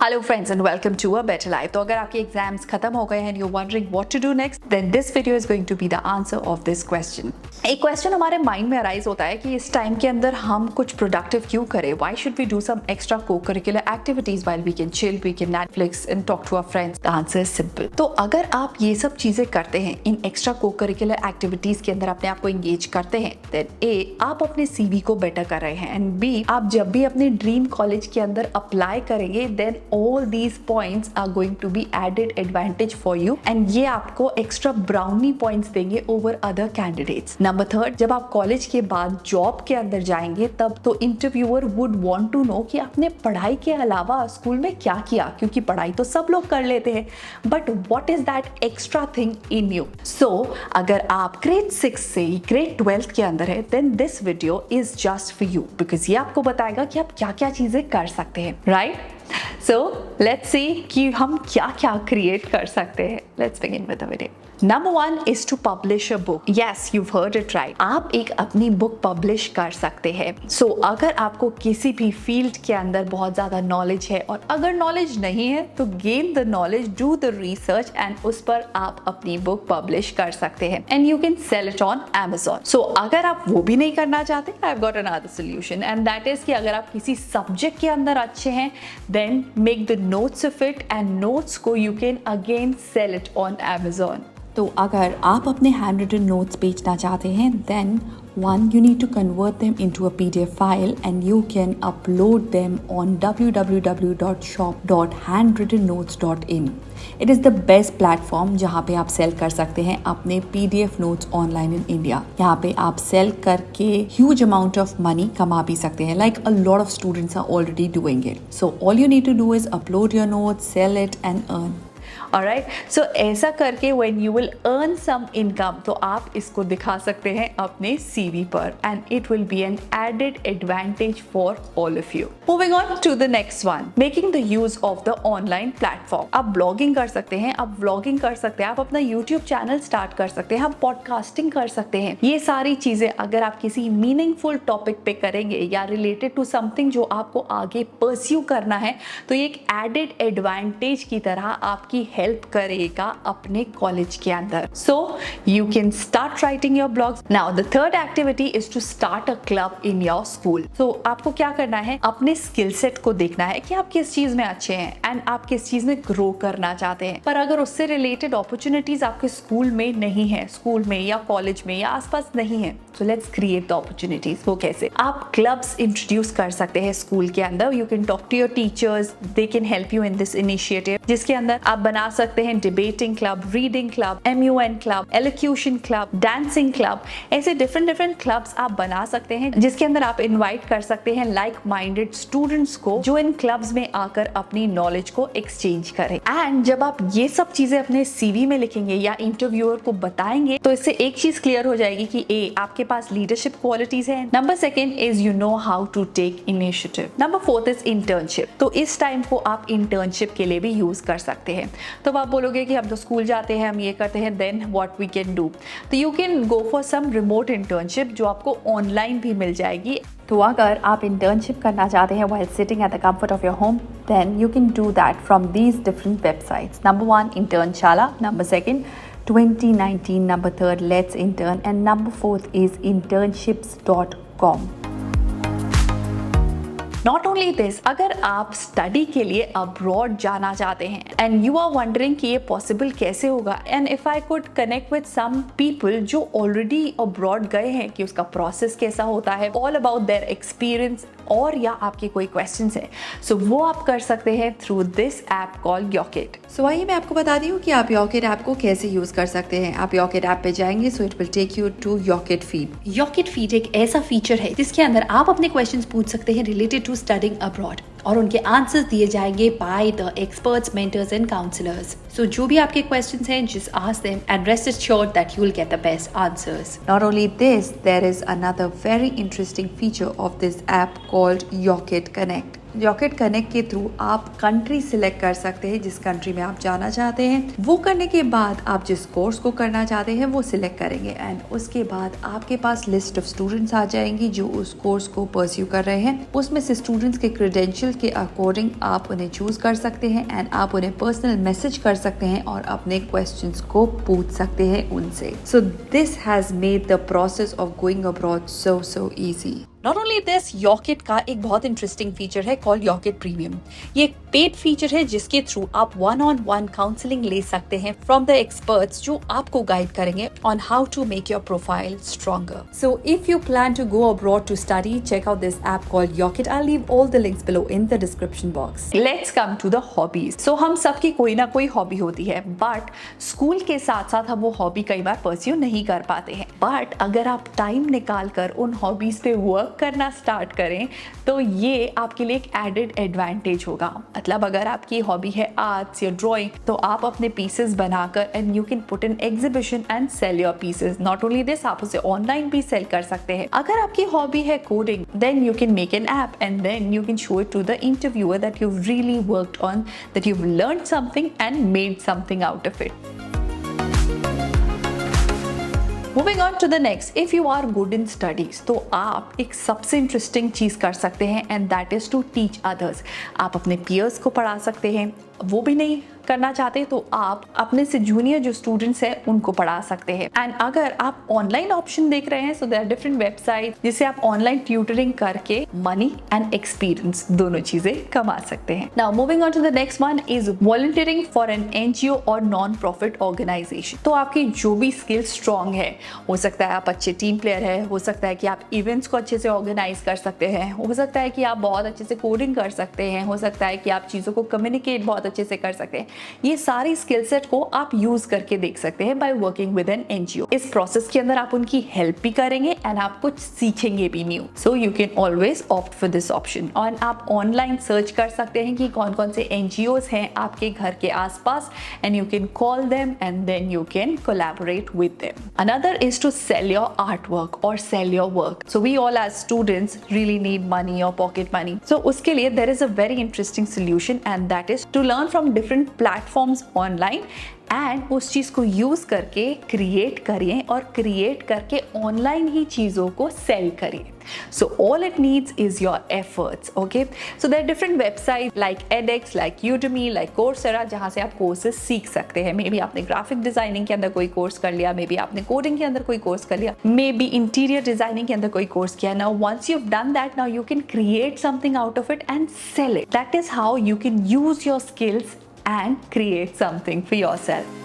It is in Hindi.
Hello friends and welcome to A Better Life. तो अगर आपके एग्जाम्स खत्म हो गए हैं and you're wondering what to do next, then this video is going to be the answer of this question. एक क्वेश्चन हमारे माइंड में अराइज होता है कि इस टाइम के अंदर हम कुछ प्रोडक्टिव क्यों करें? Why should we do some extra co-curricular activities while we can chill, we can Netflix and talk to our friends? The answer is simple. तो अगर आप ये सब चीजें करते हैं, इन एक्स्ट्रा co-curricular activities के अंदर अपने आप को engage करते हैं, then A, आप अपने CV को बेटर कर रहे हैं, and B, आप जब भी अपने ड्रीम कॉलेज के अंदर अप्लाई करेंगे, then all these points are going to be added advantage for you and ये आपको extra brownie points देंगे over other candidates. Number third, जब आप कॉलेज के बाद जॉब के अंदर जाएंगे तब तो interviewer would want to know कि आपने पढ़ाई के अलावा स्कूल में क्या किया, क्योंकि पढ़ाई तो सब लोग कर लेते हैं, but what is that extra thing in you? So अगर आप grade 6 से grade 12 के अंदर है, then this video is just for you because ये आपको बताएगा कि आप क्या क्या चीजें कर सकते हैं, right? So let's see कि हम क्या क्या create कर सकते हैं. Let's begin with the video. Number 1 is to publish a book. Yes, you've heard it right. आप एक अपनी बुक पब्लिश कर सकते हैं. So अगर आपको किसी भी फील्ड के अंदर बहुत ज़्यादा नॉलेज है और अगर नॉलेज नहीं है तो gain the knowledge, do the research and उस पर आप अपनी बुक पब्लिश कर सकते हैं and you can sell it on Amazon. So अगर आप वो भी नहीं करना चाहते, I've got another solution and that is कि अगर आप किसी सब्जेक्ट के अंदर अच्छे हैं then make the notes of it and notes को you can again sell it on Amazon. तो अगर आप अपने हैंड रिटन नोट्स बेचना चाहते हैं then one, you need to convert them into a PDF file and you can upload them on www.shop.handwrittennotes.in. It is the best platform जहाँ पे आप सेल कर सकते हैं अपने PDF notes online in India. यहाँ पे आप सेल करके huge amount of money कमा भी सकते हैं. Like a lot of students are already doing it. So all you need to do is upload your notes, sell it and earn. Alright, so ऐसा करके when you will earn some income तो आप इसको दिखा सकते हैं अपने CV पर and it will be an added advantage for all of you. Moving on to the next one, making the use of the online platform. आप blogging कर सकते हैं, आप vlogging कर सकते हैं, आप अपना YouTube चैनल स्टार्ट कर सकते हैं, आप पॉडकास्टिंग कर सकते हैं. ये सारी चीजें अगर आप किसी मीनिंगफुल टॉपिक पे करेंगे या रिलेटेड टू समथिंग जो आपको आगे परस्यू करना है तो ये एक एडेड एडवांटेज की तरह आपकी हेल्प करेगा अपने कॉलेज के अंदर. So you can start writing your blogs. Now the third activity is to start a club in your school. So आपको क्या करना है, अपने स्किल सेट को देखना है कि आप किस चीज में अच्छे हैं एंड आप किस चीज में ग्रो करना चाहते हैं. पर अगर उससे रिलेटेड अपॉर्चुनिटीज आपके स्कूल में नहीं है, स्कूल में या कॉलेज में या आसपास नहीं है, so let's create the opportunities. वो कैसे? आप क्लब्स इंट्रोड्यूस कर सकते हैं स्कूल के अंदर. You can talk to your teachers, they can help you in this initiative, जिसके अंदर आप बना सकते हैं debating club, reading club, MUN club, elocution club, dancing club. ऐसे डिफरेंट क्लब्स आप बना सकते हैं जिसके अंदर आप इनवाइट कर सकते हैं लाइक माइंडेड स्टूडेंट्स को जो इन क्लब्स में आकर अपनी नॉलेज को एक्सचेंज करें. एंड जब आप ये सब चीजें अपने CV में लिखेंगे या इंटरव्यूअर को बताएंगे तो इससे एक चीज क्लियर हो जाएगी कि A, आपके पास लीडरशिप क्वालिटीज है. Number 2 is you know how to take initiative. Number 4 is internship. तो इस टाइम को आप इंटर्नशिप के लिए भी यूज कर सकते हैं. तो आप बोलोगे कि हम तो स्कूल जाते हैं, हम ये करते हैं, then what we can do. तो you can go for some remote internship जो आपको ऑनलाइन भी मिल जाएगी. तो अगर आप इंटर्नशिप करना चाहते हैं while sitting at the comfort of your home, then you can do that from these different websites. Number 1, Internshala. Number 2, 2019. Number 3, Let's Intern. And number 4 is internships.com. Not only this, अगर आप स्टडी के लिए अब्रॉड जाना चाहते हैं एंड यू आर वंडरिंग कि ये पॉसिबल कैसे होगा and if I could connect with some people जो ऑलरेडी अब्रॉड गए हैं कि उसका प्रोसेस कैसा होता है, ऑल अबाउट देयर एक्सपीरियंस और या आपके कोई क्वेश्चंस है, सो वो आप कर सकते हैं थ्रू दिस ऐप कॉल्ड योकिट. सो वही मैं आपको बता दी हूँ कि आप योकिट ऐप को कैसे यूज कर सकते हैं. आप योकिट ऐप पे जाएंगे so it will take you to Yocket feed. Yocket feed एक ऐसा फीचर है जिसके अंदर आप अपने क्वेश्चंस पूछ सकते हैं रिलेटेड टू स्टडिंग अब्रॉड और उनके आंसर्स दिए जाएंगे by the experts, mentors and counsellors. So जो भी आपके क्वेश्चंस हैं, just ask them and rest assured that you will get the best answers. Not only this, there is another very interesting feature of this app called Yocket connect. Rocket connect के थ्रू आप कंट्री सिलेक्ट कर सकते हैं जिस कंट्री में आप जाना चाहते हैं। वो करने के बाद आप जिस कोर्स को करना चाहते हैं वो सिलेक्ट करेंगे एंड उसके बाद आपके पास लिस्ट ऑफ स्टूडेंट्स आ जाएंगी जो उस कोर्स को परस्यू कर रहे हैं। उसमें से स्टूडेंट्स के क्रेडेंशियल के अकॉर्डिंग आप उन्हें चूज कर सकते हैं एंड आप उन्हें पर्सनल मैसेज कर सकते हैं और अपने क्वेश्चंस को पूछ सकते हैं उनसे। So this has made the process of going abroad so easy. Not only this, Yocket का एक बहुत इंटरेस्टिंग फीचर है कॉल्ड यॉकेट प्रीमियम। ये एक पेड फीचर है जिसके थ्रू आप 1-on-1 काउंसलिंग ले सकते हैं फ्रॉम द एक्सपर्ट्स जो आपको गाइड करेंगे on how to make your profile stronger. So if you plan to go abroad to study, check out this app called Yocket. I leave all the links below in the description box. Let's come to the hobbies. So हम सबकी कोई ना कोई हॉबी होती है, बट स्कूल के साथ साथ हम वो हॉबी कई बार परस्यू नहीं कर पाते हैं। बट अगर आप टाइम निकाल कर उन हॉबीज पे वर्क करना स्टार्ट करें तो ये आपके लिए एक एडेड एडवांटेज होगा। मतलब अगर आपकी हॉबी है आर्ट्स या ड्राइंग, तो आप अपने पीसेस बनाकर and you can put in exhibition and sell your pieces. Not only this, आप उसे ऑनलाइन भी सेल कर सकते हैं। अगर आपकी हॉबी है coding, then you can make an app and then you can show it to the interviewer that you really worked on, that you learned something and made something out of it. Moving on to the next, if you are good in studies, तो आप एक सबसे इंटरेस्टिंग चीज़ कर सकते हैं and that is to teach others. आप अपने पीयर्स को पढ़ा सकते हैं, वो भी नहीं करना चाहते तो आप अपने से जूनियर जो स्टूडेंट्स हैं उनको पढ़ा सकते हैं। एंड अगर आप ऑनलाइन ऑप्शन देख रहे हैं, so there are different website जिससे आप ऑनलाइन ट्यूटरिंग करके मनी एंड एक्सपीरियंस दोनों चीजें कमा सकते हैं। Now moving on to the next one is volunteering for an NGO और नॉन प्रॉफिट ऑर्गेनाइजेशन। तो आपकी जो भी स्किल स्ट्रॉन्ग है, हो सकता है आप अच्छे टीम प्लेयर है, हो सकता है कि आप इवेंट्स को अच्छे से ऑर्गेनाइज कर सकते हैं, हो सकता है कि आप बहुत अच्छे से कोडिंग कर सकते हैं, हो सकता है कि आप चीज़ों को कम्युनिकेट बहुत अच्छे से कर सकते हैं। ये सारी स्किल सेट को आप यूज करके देख सकते हैं by working with an NGO. इस प्रोसेस के अंदर आप उनकी हेल्प भी करेंगे एंड आप कुछ सीखेंगे भी new. So you can always opt for this option. और आप ऑनलाइन सर्च कर सकते हैं कि कौन कौन से एनजीओज हैं आपके घर के आसपास and you can call them and then you can collaborate with them. Another is to sell your art work और sell your work. So we all as students really need money और पॉकेट मनी। सो उसके लिए there is a very interesting solution and that is to learn from different platforms online and उस चीज को यूज करके क्रिएट करिए और क्रिएट करके ऑनलाइन ही चीजों को सेल करिए। So all it needs is your efforts, okay? So there are different websites like edX, like Udemy, like Coursera जहाँ से आप कोर्सेज सीख सकते हैं। मे बी आपने ग्राफिक डिजाइनिंग के अंदर कोई कोर्स कर लिया, मे बी आपने कोडिंग के अंदर कोई कोर्स कर लिया, मे बी इंटीरियर डिजाइनिंग के अंदर कोई कोर्स किया। Now once you've done that, now you can create something out of it and sell it. That is how you can use your skills and create something for yourself.